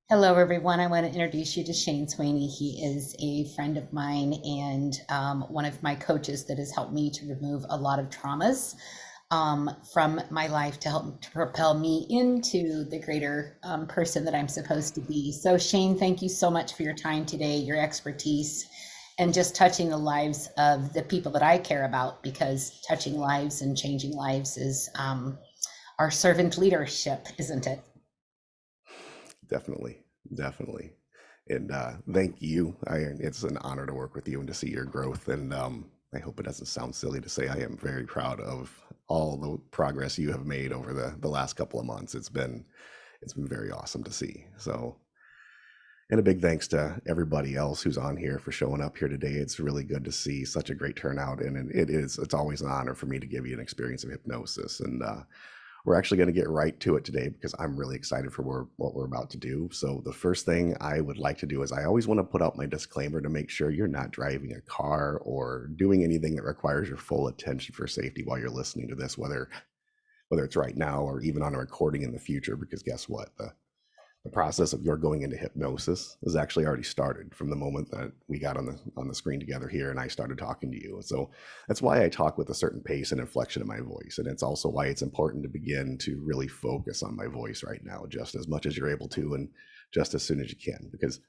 Hello, everyone. I want to introduce you to Shane Sweeney. He is a friend of mine and one of my coaches that has helped me to remove a lot of traumas from my life to help to propel me into the greater person that I'm supposed to be. So, Shane, thank you so much for your time today, your expertise, and just touching the lives of the people that I care about, because touching lives and changing lives is our servant leadership, isn't it? Definitely, definitely. And thank you. It's an honor to work with you and to see your growth. And I hope it doesn't sound silly to say I am very proud of all the progress you have made over the last couple of months. It's been very awesome to see. So, and a big thanks to everybody else who's on here for showing up here today. It's really good to see such a great turnout, and it's always an honor for me to give you an experience of hypnosis. And we're actually going to get right to it today because I'm really excited for what we're about to do. So, the first thing I would like to do is I always want to put out my disclaimer to make sure you're not driving a car or doing anything that requires your full attention for safety while you're listening to this, whether it's right now or even on a recording in the future. Because guess what? The process of your going into hypnosis has actually already started from the moment that we got on the screen together here and I started talking to you. So that's why I talk with a certain pace and inflection in my voice. And it's also why it's important to begin to really focus on my voice right now, just as much as you're able to and just as soon as you can, because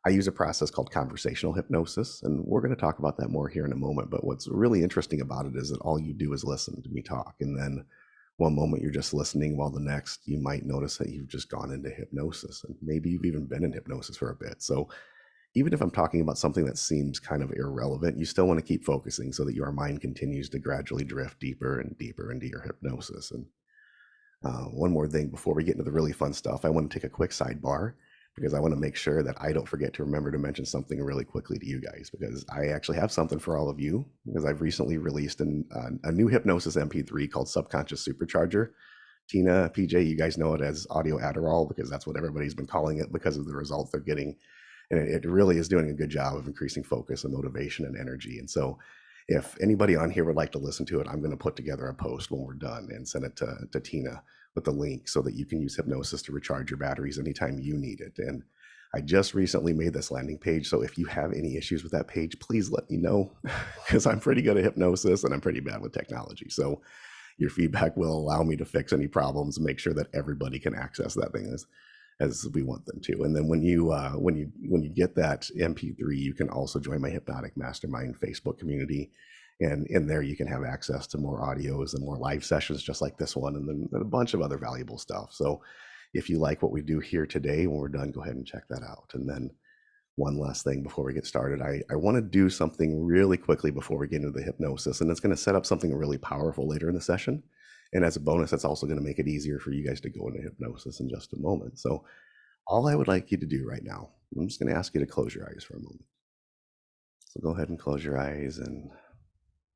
I use a process called conversational hypnosis. And we're going to talk about that more here in a moment. But what's really interesting about it is that all you do is listen to me talk. And then one moment you're just listening, while the next you might notice that you've just gone into hypnosis. And maybe you've even been in hypnosis for a bit. So even if I'm talking about something that seems kind of irrelevant, you still want to keep focusing so that your mind continues to gradually drift deeper and deeper into your hypnosis. And one more thing before we get into the really fun stuff, I want to take a quick sidebar because I want to make sure that I don't forget to remember to mention something really quickly to you guys, because I actually have something for all of you, because I've recently released a new hypnosis MP3 called Subconscious Supercharger. Tina, PJ, you guys know it as Audio Adderall because that's what everybody's been calling it because of the results they're getting. And it really is doing a good job of increasing focus and motivation and energy. And so if anybody on here would like to listen to it, I'm going to put together a post when we're done and send it to Tina with the link so that you can use hypnosis to recharge your batteries anytime you need it. And I just recently made this landing page. So if you have any issues with that page, please let me know because I'm pretty good at hypnosis and I'm pretty bad with technology. So your feedback will allow me to fix any problems and make sure that everybody can access that thing as we want them to. And then when you get that MP3, you can also join my Hypnotic Mastermind Facebook community. And in there, you can have access to more audios and more live sessions just like this one, and then a bunch of other valuable stuff. So if you like what we do here today, when we're done, go ahead and check that out. And then one last thing before we get started, I want to do something really quickly before we get into the hypnosis, and it's going to set up something really powerful later in the session. And as a bonus, that's also going to make it easier for you guys to go into hypnosis in just a moment. So all I would like you to do right now, I'm just going to ask you to close your eyes for a moment. So go ahead and close your eyes. And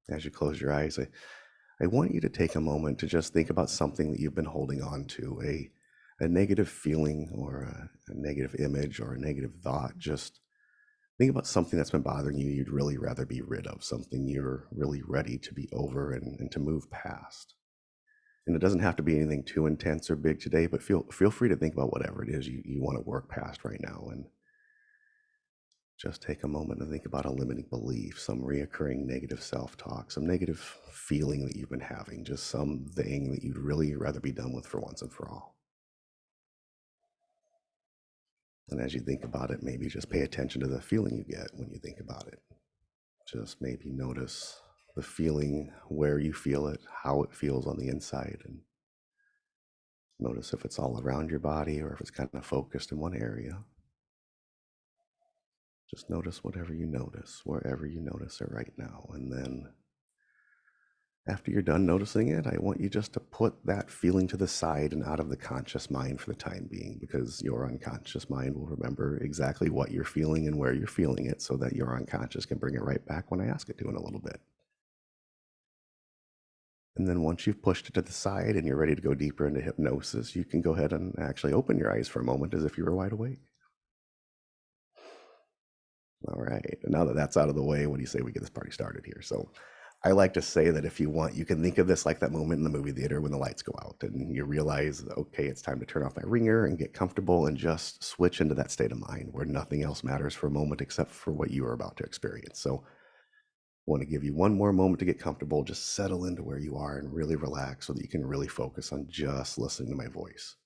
as you close your eyes, I want you to take a moment to just think about something that you've been holding on to, a negative feeling or a negative image or a negative thought. Just think about something that's been bothering you, you'd really rather be rid of, something you're really ready to be over and to move past. And it doesn't have to be anything too intense or big today, but feel free to think about whatever it is you want to work past right now. And just take a moment and think about a limiting belief, some reoccurring negative self-talk, some negative feeling that you've been having, just something that you'd really rather be done with for once and for all. And as you think about it, maybe just pay attention to the feeling you get when you think about it. Just maybe notice the feeling, where you feel it, how it feels on the inside, and notice if it's all around your body or if it's kind of focused in one area. Just notice whatever you notice, wherever you notice it right now. And then after you're done noticing it, I want you just to put that feeling to the side and out of the conscious mind for the time being, because your unconscious mind will remember exactly what you're feeling and where you're feeling it so that your unconscious can bring it right back when I ask it to in a little bit. And then once you've pushed it to the side and you're ready to go deeper into hypnosis, you can go ahead and actually open your eyes for a moment as if you were wide awake. All right. And now that that's out of the way, what do you say we get this party started here? So I like to say that if you want, you can think of this like that moment in the movie theater when the lights go out and you realize, okay, it's time to turn off my ringer and get comfortable and just switch into that state of mind where nothing else matters for a moment except for what you are about to experience. So, I want to give you one more moment to get comfortable. Just settle into where you are and really relax so that you can really focus on just listening to my voice.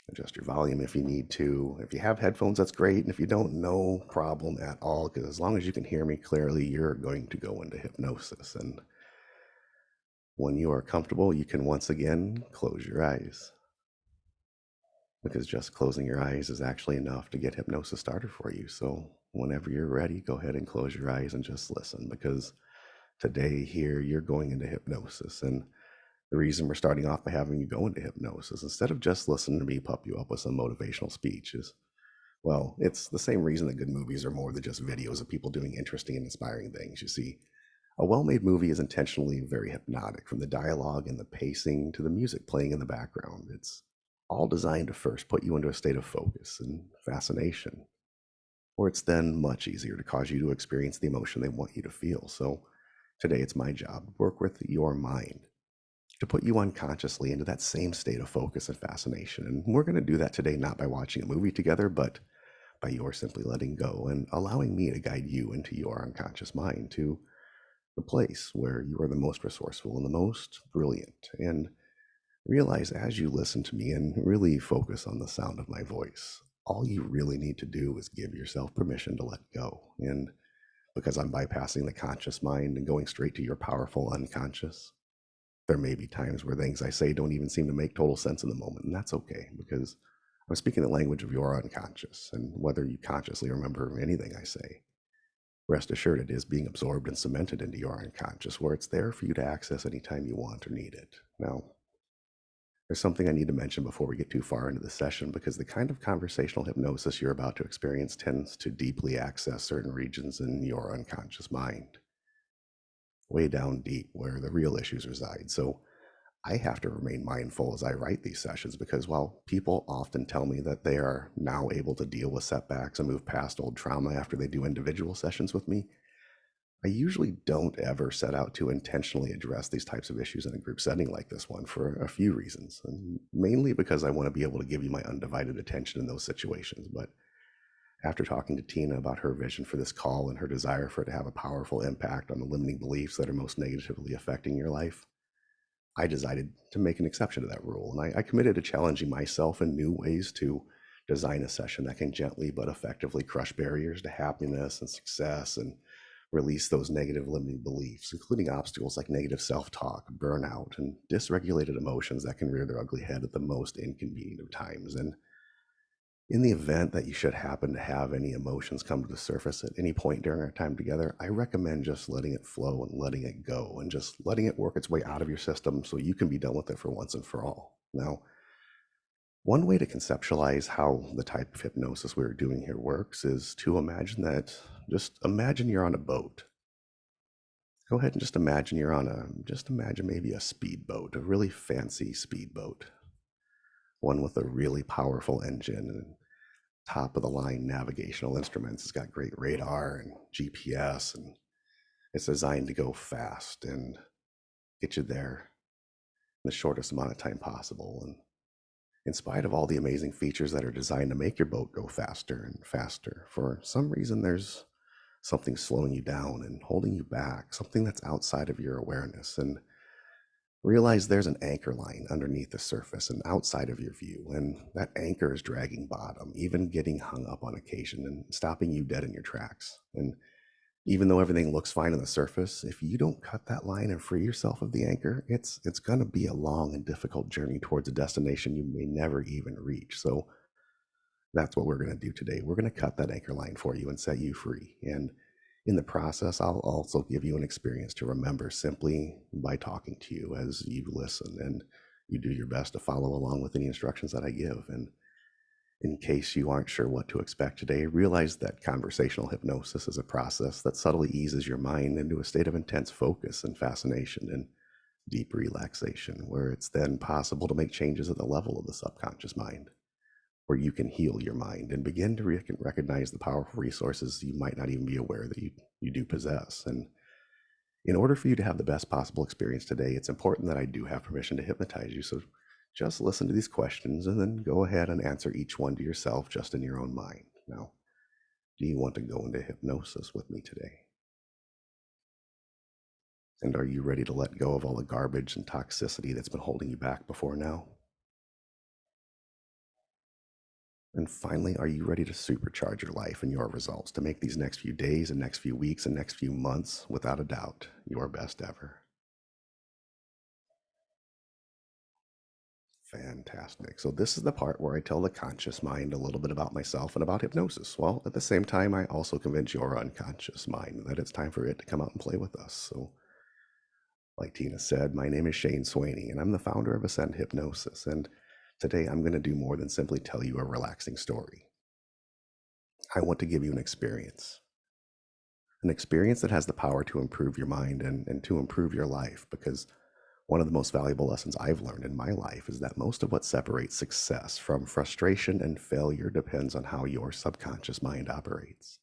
Adjust your volume if you need to. If you have headphones, that's great. And if you don't, no problem at all, because as long as you can hear me clearly, you're going to go into hypnosis. And when you are comfortable, you can once again close your eyes, because just closing your eyes is actually enough to get hypnosis started for you. So whenever you're ready, go ahead and close your eyes and just listen, because today here you're going into hypnosis. And the reason we're starting off by having you go into hypnosis instead of just listening to me pump you up with some motivational speech is, well, it's the same reason that good movies are more than just videos of people doing interesting and inspiring things. You see, a well made movie is intentionally very hypnotic, from the dialogue and the pacing to the music playing in the background. It's all designed to first put you into a state of focus and fascination, where it's then much easier to cause you to experience the emotion they want you to feel. So today it's my job to work with your mind to put you unconsciously into that same state of focus and fascination. And we're going to do that today, not by watching a movie together, but by your simply letting go and allowing me to guide you into your unconscious mind to the place where you are the most resourceful and the most brilliant. And realize as you listen to me and really focus on the sound of my voice, all you really need to do is give yourself permission to let go. And because I'm bypassing the conscious mind and going straight to your powerful unconscious, there may be times where things I say don't even seem to make total sense in the moment, and that's okay, because I'm speaking the language of your unconscious, and whether you consciously remember anything I say, rest assured it is being absorbed and cemented into your unconscious, where it's there for you to access anytime you want or need it. Now, there's something I need to mention before we get too far into the session, because the kind of conversational hypnosis you're about to experience tends to deeply access certain regions in your unconscious mind, way down deep where the real issues reside. So I have to remain mindful as I write these sessions, because while people often tell me that they are now able to deal with setbacks and move past old trauma after they do individual sessions with me, I usually don't ever set out to intentionally address these types of issues in a group setting like this one, for a few reasons. And mainly because I want to be able to give you my undivided attention in those situations. But after talking to Tina about her vision for this call and her desire for it to have a powerful impact on the limiting beliefs that are most negatively affecting your life, I decided to make an exception to that rule. And I committed to challenging myself in new ways to design a session that can gently but effectively crush barriers to happiness and success and release those negative limiting beliefs, including obstacles like negative self talk, burnout, and dysregulated emotions that can rear their ugly head at the most inconvenient of times. And in the event that you should happen to have any emotions come to the surface at any point during our time together, I recommend just letting it flow and letting it go and just letting it work its way out of your system so you can be done with it for once and for all. Now, one way to conceptualize how the type of hypnosis we're doing here works is to imagine that, just imagine you're on a boat. Go ahead and just imagine maybe a speedboat, a really fancy speedboat, one with a really powerful engine and top of the line navigational instruments. It's got great radar and GPS, and it's designed to go fast and get you there in the shortest amount of time possible. And in spite of all the amazing features that are designed to make your boat go faster and faster, for some reason there's something slowing you down and holding you back, something that's outside of your awareness. And realize there's an anchor line underneath the surface and outside of your view, and that anchor is dragging bottom, even getting hung up on occasion and stopping you dead in your tracks. And even though everything looks fine on the surface, if you don't cut that line and free yourself of the anchor, it's going to be a long and difficult journey towards a destination you may never even reach. So that's what we're going to do today. We're going to cut that anchor line for you and set you free. And in the process, I'll also give you an experience to remember simply by talking to you as you listen and you do your best to follow along with any instructions that I give. And in case you aren't sure what to expect today, realize that conversational hypnosis is a process that subtly eases your mind into a state of intense focus and fascination and deep relaxation, where it's then possible to make changes at the level of the subconscious mind, where you can heal your mind and begin to recognize the powerful resources you might not even be aware that you do possess. And In order for you to have the best possible experience today, it's important that I do have permission to hypnotize you. So just listen to these questions and then go ahead and answer each one to yourself just in your own mind. Now, do you want to go into hypnosis with me today? And are you ready to let go of all the garbage and toxicity that's been holding you back before now? And finally, are you ready to supercharge your life and your results to make these next few days and next few weeks and next few months, without a doubt, your best ever? Fantastic. So, this is the part where I tell the conscious mind a little bit about myself and about hypnosis. Well, at the same time, I also convince your unconscious mind that it's time for it to come out and play with us. So, like Tina said, my name is Shane Swaney, and I'm the founder of Ascend Hypnosis. And today I'm going to do more than simply tell you a relaxing story. I want to give you an experience that has the power to improve your mind and to improve your life. Because one of the most valuable lessons I've learned in my life is that most of what separates success from frustration and failure depends on how your subconscious mind operates.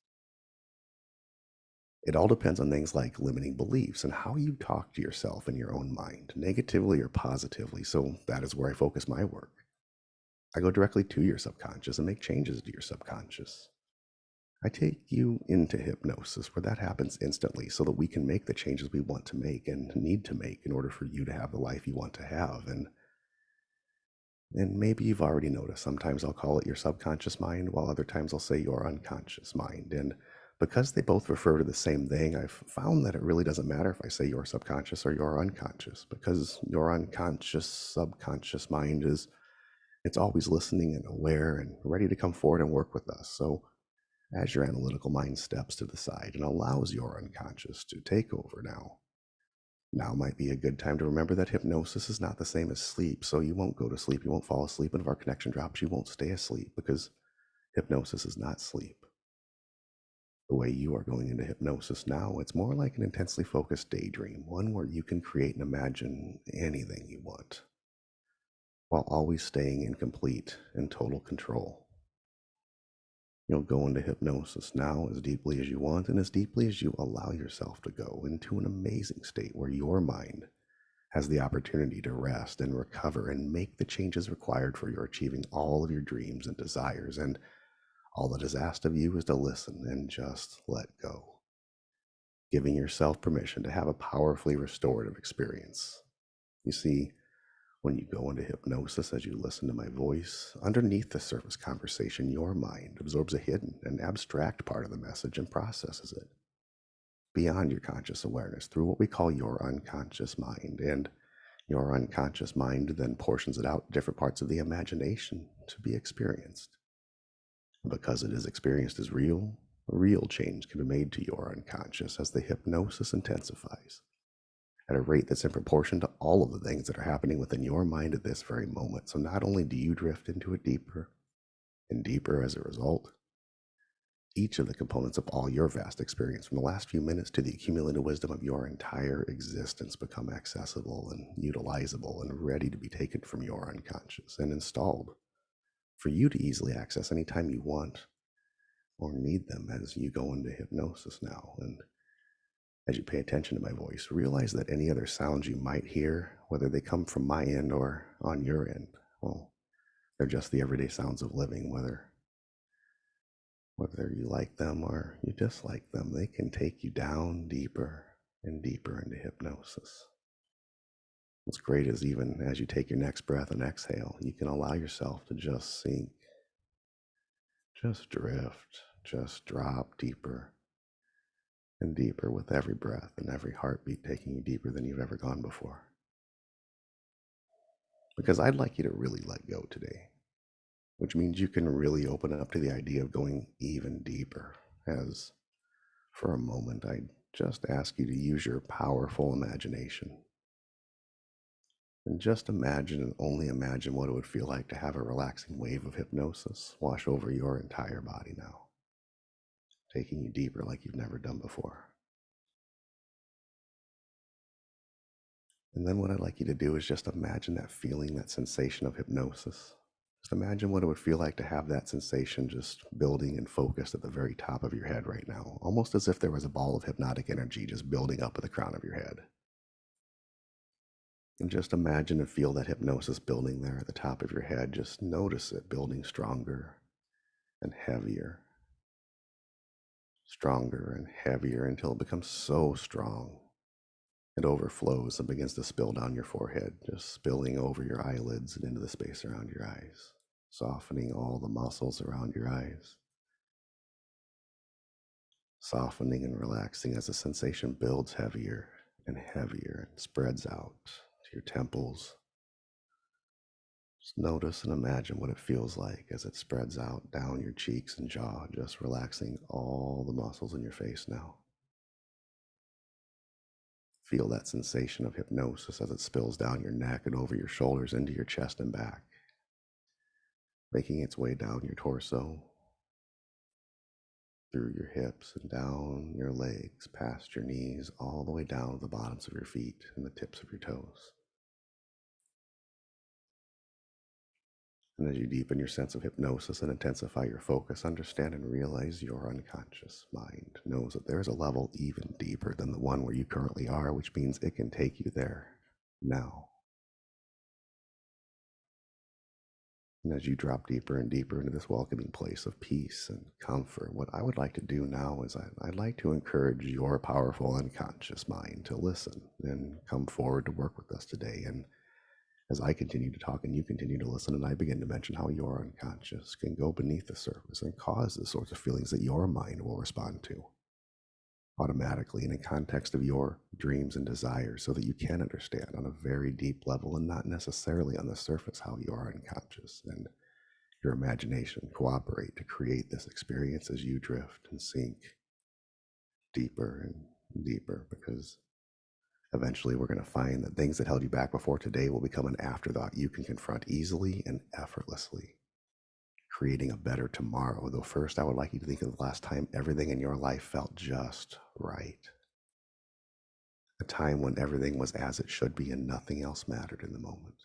It all depends on things like limiting beliefs and how you talk to yourself in your own mind, negatively or positively. So that is where I focus my work. I go directly to your subconscious and make changes to your subconscious. I take you into hypnosis where that happens instantly so that we can make the changes we want to make and need to make in order for you to have the life you want to have. And maybe you've already noticed, sometimes I'll call it your subconscious mind, while other times I'll say your unconscious mind. And because they both refer to the same thing, I've found that it really doesn't matter if I say your subconscious or your unconscious, because your unconscious subconscious mind is, it's always listening and aware and ready to come forward and work with us. So as your analytical mind steps to the side and allows your unconscious to take over now might be a good time to remember that hypnosis is not the same as sleep. So you won't go to sleep, you won't fall asleep, and if our connection drops, you won't stay asleep, because hypnosis is not sleep. The way you are going into hypnosis now, it's more like an intensely focused daydream, one where you can create and imagine anything you want, while always staying in complete and total control. You'll go into hypnosis now as deeply as you want and as deeply as you allow yourself to go, into an amazing state where your mind has the opportunity to rest and recover and make the changes required for your achieving all of your dreams and desires. And all that is asked of you is to listen and just let go, giving yourself permission to have a powerfully restorative experience. You see, when you go into hypnosis, as you listen to my voice, underneath the surface conversation, your mind absorbs a hidden and abstract part of the message and processes it beyond your conscious awareness through what we call your unconscious mind. And your unconscious mind then portions it out to different parts of the imagination to be experienced. And because it is experienced as real change can be made to your unconscious as the hypnosis intensifies at a rate that's in proportion to all of the things that are happening within your mind at this very moment. So not only do you drift into it deeper and deeper as a result, each of the components of all your vast experience from the last few minutes to the accumulated wisdom of your entire existence become accessible and utilizable and ready to be taken from your unconscious and installed for you to easily access anytime you want or need them as you go into hypnosis now. And as you pay attention to my voice, realize that any other sounds you might hear, whether they come from my end or on your end, well, they're just the everyday sounds of living. Whether you like them or you dislike them, they can take you down deeper and deeper into hypnosis. What's great is, even as you take your next breath and exhale, you can allow yourself to just sink, just drift, just drop deeper and deeper with every breath and every heartbeat, taking you deeper than you've ever gone before. Because I'd like you to really let go today, which means you can really open up to the idea of going even deeper. As for a moment, I just ask you to use your powerful imagination and just imagine and only imagine what it would feel like to have a relaxing wave of hypnosis wash over your entire body now, taking you deeper like you've never done before. And then what I'd like you to do is just imagine that feeling, that sensation of hypnosis, Just imagine what it would feel like to have that sensation just building and focused at the very top of your head right now, almost as if there was a ball of hypnotic energy just building up at the crown of your head. And just imagine and feel that hypnosis building there at the top of your head. Just notice it building and heavier, stronger and heavier until it becomes so strong it overflows and begins to spill down your forehead, just spilling over your eyelids and into the space around your eyes, softening all the muscles around your eyes, softening and relaxing as the sensation builds heavier and spreads out to your temples. Just notice and imagine what it feels like as it spreads out down your cheeks and jaw, just relaxing all the muscles in your face now. Feel that sensation of hypnosis as it spills down your neck and over your shoulders into your chest and back, making its way down your torso, through your hips and down your legs, past your knees, all the way down to the bottoms of your feet and the tips of your toes. And as you deepen your sense of hypnosis and intensify your focus, understand and realize your unconscious mind knows that there is a level even deeper than the one where you currently are, which means it can take you there now. And as you drop deeper and deeper into this welcoming place of peace and comfort, what I would like to do now is I'd like to encourage your powerful unconscious mind to listen and come forward to work with us today. And as I continue to talk and you continue to listen, and I begin to mention how your unconscious can go beneath the surface and cause the sorts of feelings that your mind will respond to automatically in the context of your dreams and desires, so that you can understand on a very deep level and not necessarily on the surface how your unconscious and your imagination cooperate to create this experience as you drift and sink deeper and deeper, because eventually we're going to find that things that held you back before today will become an afterthought you can confront easily and effortlessly, creating a better tomorrow. Though first, I would like you to think of the last time everything in your life felt just right. A time when everything was as it should be and nothing else mattered in the moment.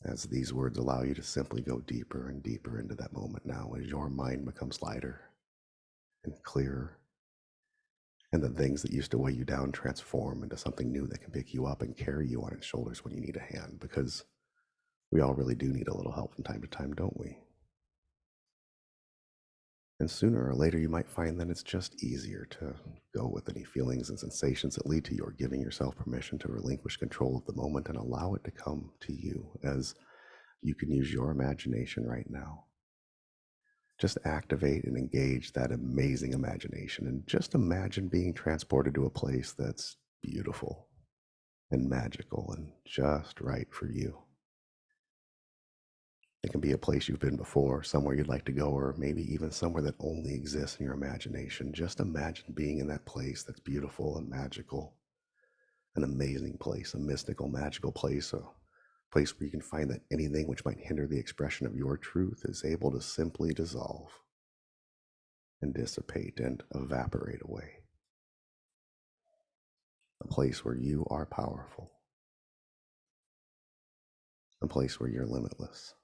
As these words allow you to simply go deeper and deeper into that moment now, as your mind becomes lighter and clearer, and the things that used to weigh you down transform into something new that can pick you up and carry you on its shoulders when you need a hand, because we all really do need a little help from time to time, don't we? And sooner or later, you might find that it's just easier to go with any feelings and sensations that lead to your giving yourself permission to relinquish control of the moment and allow it to come to you, as you can use your imagination right now. Just activate and engage that amazing imagination and just imagine being transported to a place that's beautiful and magical and just right for you. It can be a place you've been before, somewhere you'd like to go, or maybe even somewhere that only exists in your imagination. Just imagine being in that place that's beautiful and magical, an amazing place, a mystical, magical place, a place where you can find that anything which might hinder the expression of your truth is able to simply dissolve and dissipate and evaporate away. A place where you are powerful, a place where you're limitless,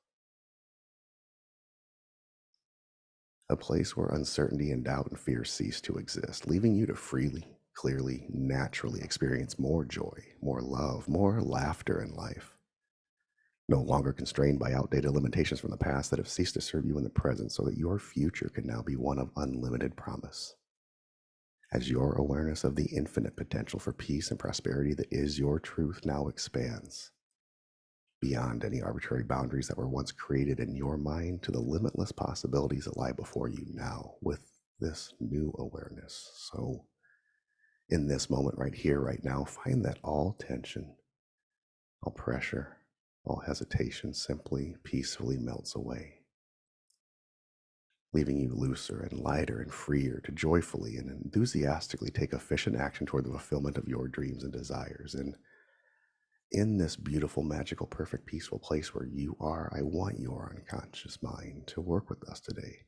a place where uncertainty and doubt and fear cease to exist, leaving you to freely, clearly, naturally experience more joy, more love, more laughter in life. No longer constrained by outdated limitations from the past that have ceased to serve you in the present, so that your future can now be one of unlimited promise. As your awareness of the infinite potential for peace and prosperity that is your truth now expands beyond any arbitrary boundaries that were once created in your mind to the limitless possibilities that lie before you now with this new awareness. So, in this moment right here, right now, find that all tension, all pressure, all hesitation simply peacefully melts away, leaving you looser and lighter and freer to joyfully and enthusiastically take efficient action toward the fulfillment of your dreams and desires. And in this beautiful, magical, perfect, peaceful place where you are, I want your unconscious mind to work with us today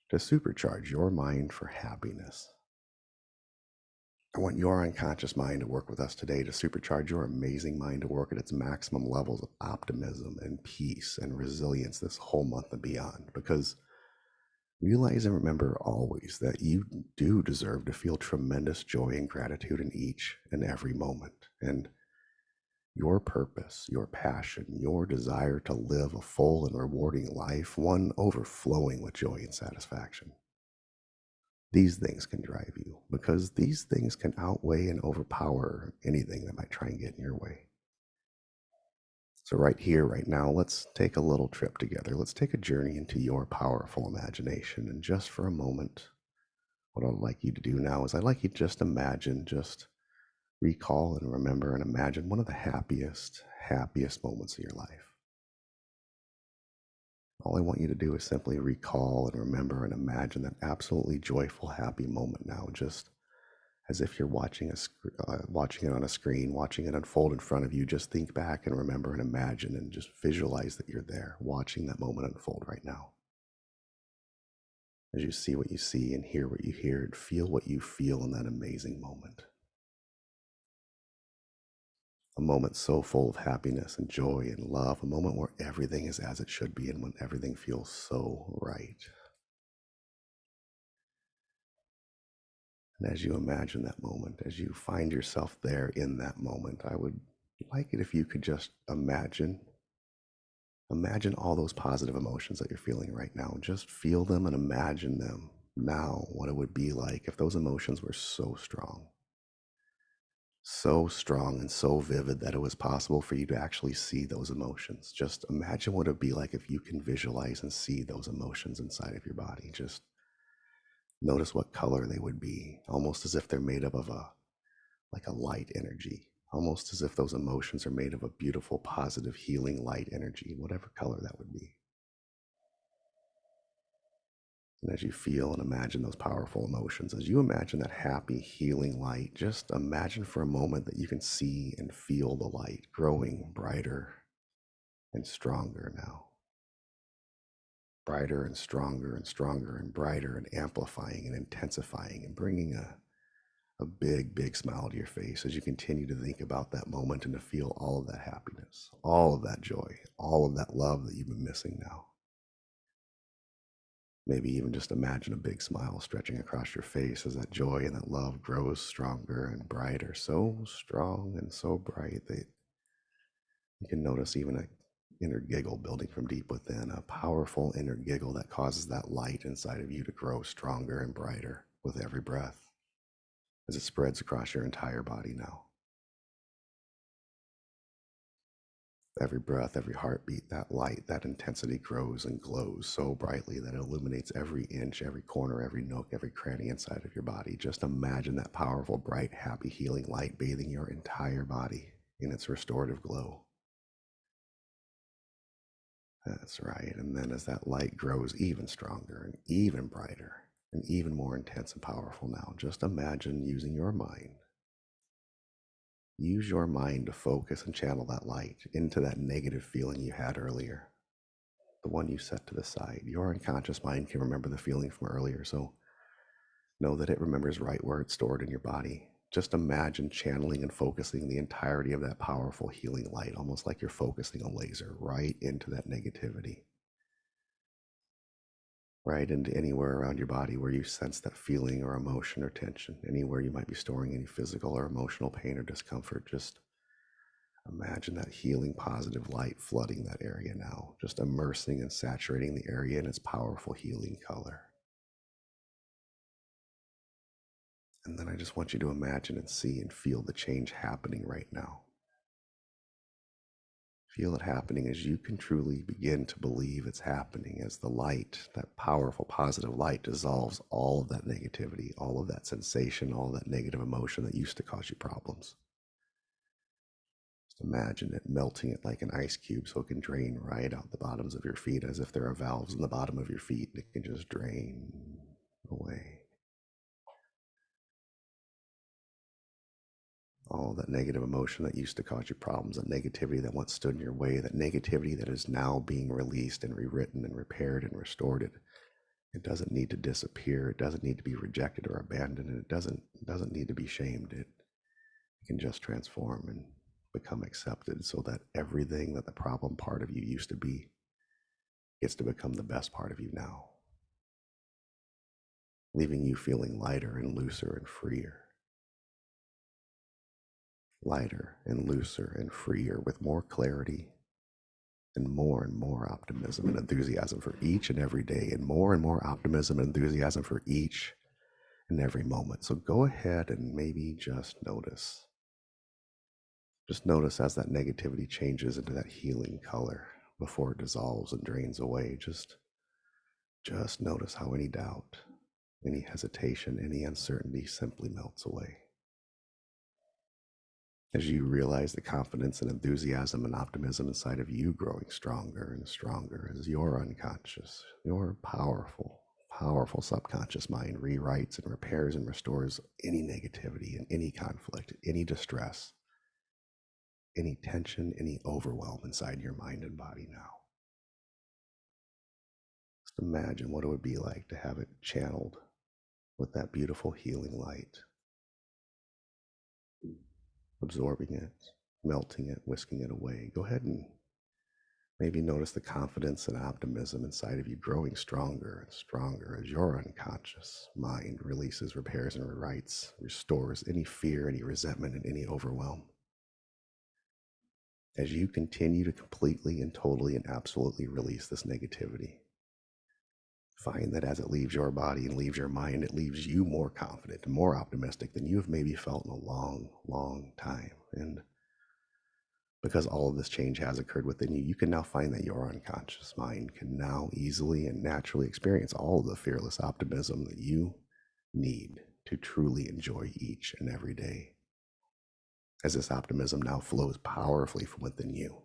to supercharge your mind for happiness, I want your unconscious mind to work with us today to supercharge your amazing mind to work at its maximum levels of optimism and peace and resilience this whole month and beyond. Because realize and remember always that you do deserve to feel tremendous joy and gratitude in each and every moment. And your purpose, your passion, your desire to live a full and rewarding life, one overflowing with joy and satisfaction. These things can drive you because these things can outweigh and overpower anything that might try and get in your way. So, right here, right now, let's take a little trip together. Let's take a journey into your powerful imagination. And just for a moment, what I'd like you to do now is I'd like you to just imagine, just recall and remember and imagine one of the happiest moments of your life. All I want you to do is simply recall and remember and imagine that absolutely joyful, happy moment now, just as if you're watching it on a screen, watching it unfold in front of you. Just think back and remember and imagine and just visualize that you're there, watching that moment unfold right now. As you see what you see and hear what you hear and feel what you feel in that amazing moment. A moment so full of happiness and joy and love, a moment where everything is as it should be and when everything feels so right. And as you imagine that moment, as you find yourself there in that moment, I would like it if you could just imagine all those positive emotions that you're feeling right now. Just feel them and imagine them now, what it would be like if those emotions were so strong and so vivid that it was possible for you to actually see those emotions. Just imagine what it would be like if you can visualize and see those emotions inside of your body. Just notice what color they would be, almost as if they're made up of a light energy, almost as if those emotions are made of a beautiful, positive, healing light energy, whatever color that would be. And as you feel and imagine those powerful emotions, as you imagine that happy, healing light, just imagine for a moment that you can see and feel the light growing brighter and stronger now. Brighter and stronger and stronger and brighter and amplifying and intensifying and bringing a big, big smile to your face as you continue to think about that moment and to feel all of that happiness, all of that joy, all of that love that you've been missing now. Maybe even just imagine a big smile stretching across your face as that joy and that love grows stronger and brighter, so strong and so bright that you can notice even an inner giggle building from deep within, a powerful inner giggle that causes that light inside of you to grow stronger and brighter with every breath as it spreads across your entire body now. Every breath, every heartbeat, that light, that intensity grows and glows so brightly that it illuminates every inch, every corner, every nook, every cranny inside of your body. Just imagine that powerful, bright, happy, healing light bathing your entire body in its restorative glow. That's right. And then as that light grows even stronger and even brighter and even more intense and powerful now, just imagine using your mind. Use your mind to focus and channel that light into that negative feeling you had earlier, the one you set to the side. Your unconscious mind can remember the feeling from earlier, so know that it remembers right where it's stored in your body. Just imagine channeling and focusing the entirety of that powerful healing light, almost like you're focusing a laser right into that negativity, right into anywhere around your body where you sense that feeling or emotion or tension, anywhere you might be storing any physical or emotional pain or discomfort. Just imagine that healing positive light flooding that area now, just immersing and saturating the area in its powerful healing color. And then I just want you to imagine and see and feel the change happening right now. Feel it happening as you can truly begin to believe it's happening, as the light, that powerful positive light, dissolves all of that negativity, all of that sensation, all that negative emotion that used to cause you problems. Just imagine it melting it like an ice cube so it can drain right out the bottoms of your feet as if there are valves in the bottom of your feet and it can just drain away. All that negative emotion that used to cause you problems, that negativity that once stood in your way, that negativity that is now being released and rewritten and repaired and restored. It doesn't need to disappear. It doesn't need to be rejected or abandoned. And it doesn't need to be shamed. It can just transform and become accepted so that everything that the problem part of you used to be gets to become the best part of you now, leaving you feeling lighter and looser and freer. Lighter and looser and freer with more clarity and more optimism and enthusiasm for each and every day, and more optimism and enthusiasm for each and every moment. So go ahead and maybe just notice. Just notice as that negativity changes into that healing color before it dissolves and drains away. Just notice how any doubt, any hesitation, any uncertainty simply melts away. As you realize the confidence and enthusiasm and optimism inside of you growing stronger and stronger as your unconscious, your powerful subconscious mind rewrites and repairs and restores any negativity and any conflict, any distress, any tension, any overwhelm inside your mind and body now. Just imagine what it would be like to have it channeled with that beautiful healing light, absorbing it, melting it, whisking it away. Go ahead and maybe notice the confidence and optimism inside of you growing stronger and stronger as your unconscious mind releases, repairs, and rewrites, restores any fear, any resentment, and any overwhelm. As you continue to completely and totally and absolutely release this negativity, find that as it leaves your body and leaves your mind, it leaves you more confident and more optimistic than you have maybe felt in a long time. And because all of this change has occurred within you, you can now find that your unconscious mind can now easily and naturally experience all of the fearless optimism that you need to truly enjoy each and every day. As this optimism now flows powerfully from within you,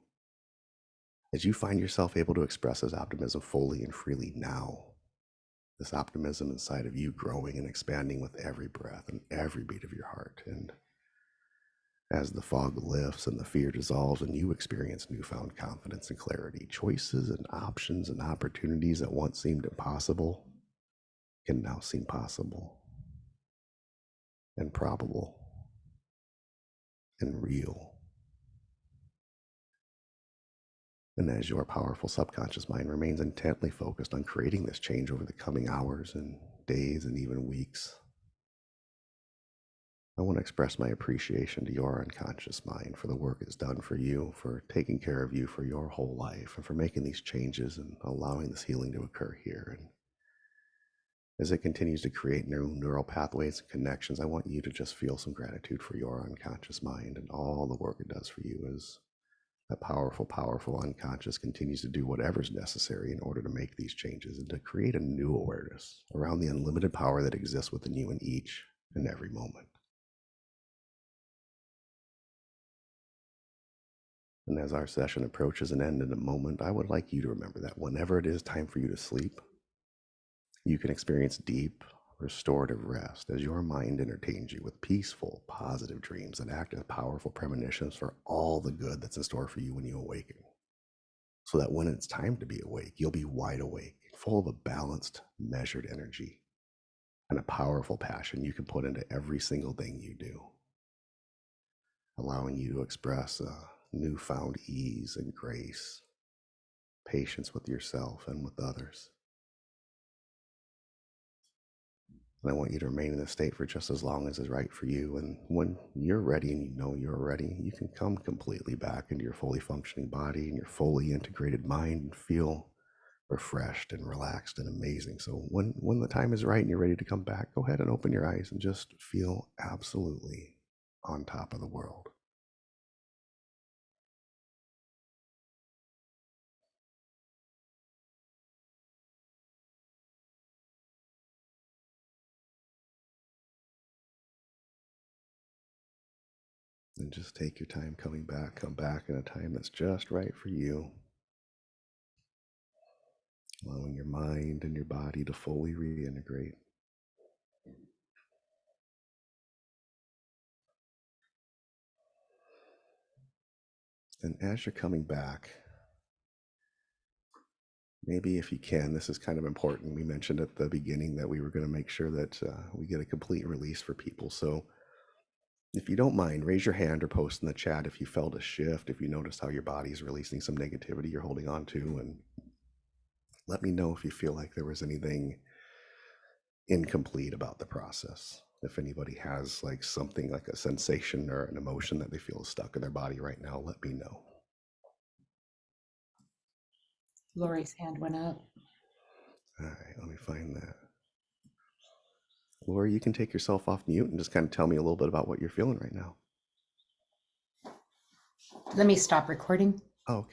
as you find yourself able to express this optimism fully and freely now, this optimism inside of you growing and expanding with every breath and every beat of your heart. And as the fog lifts and the fear dissolves and you experience newfound confidence and clarity, choices and options and opportunities that once seemed impossible can now seem possible and probable and real. And as your powerful subconscious mind remains intently focused on creating this change over the coming hours and days and even weeks, I want to express my appreciation to your unconscious mind for the work it's done for you, for taking care of you for your whole life, and for making these changes and allowing this healing to occur here. And as it continues to create new neural pathways and connections, I want you to just feel some gratitude for your unconscious mind and all the work it does for you as that powerful unconscious continues to do whatever's necessary in order to make these changes and to create a new awareness around the unlimited power that exists within you in each and every moment. And as our session approaches an end in a moment, I would like you to remember that whenever it is time for you to sleep, you can experience deep, restorative rest as your mind entertains you with peaceful, positive dreams that act as powerful premonitions for all the good that's in store for you when you awaken. So that when it's time to be awake, you'll be wide awake, full of a balanced, measured energy and a powerful passion you can put into every single thing you do, allowing you to express a newfound ease and grace, patience with yourself and with others. And I want you to remain in this state for just as long as is right for you. And when you're ready and you know you're ready, you can come completely back into your fully functioning body and your fully integrated mind and feel refreshed and relaxed and amazing. So when the time is right and you're ready to come back, go ahead and open your eyes and just feel absolutely on top of the world. And just take your time coming back. Come back in a time that's just right for you, allowing your mind and your body to fully reintegrate. And as you're coming back, maybe if you can, this is kind of important. We mentioned at the beginning that we were going to make sure that we get a complete release for people. So if you don't mind, raise your hand or post in the chat if you felt a shift, if you noticed how your body's releasing some negativity you're holding on to, and let me know if you feel like there was anything incomplete about the process. If anybody has like something like a sensation or an emotion that they feel is stuck in their body right now, let me know. Lori's hand went up. All right, let me find that. Lori, you can take yourself off mute and just kind of tell me a little bit about what you're feeling right now. Let me stop recording. Oh, okay.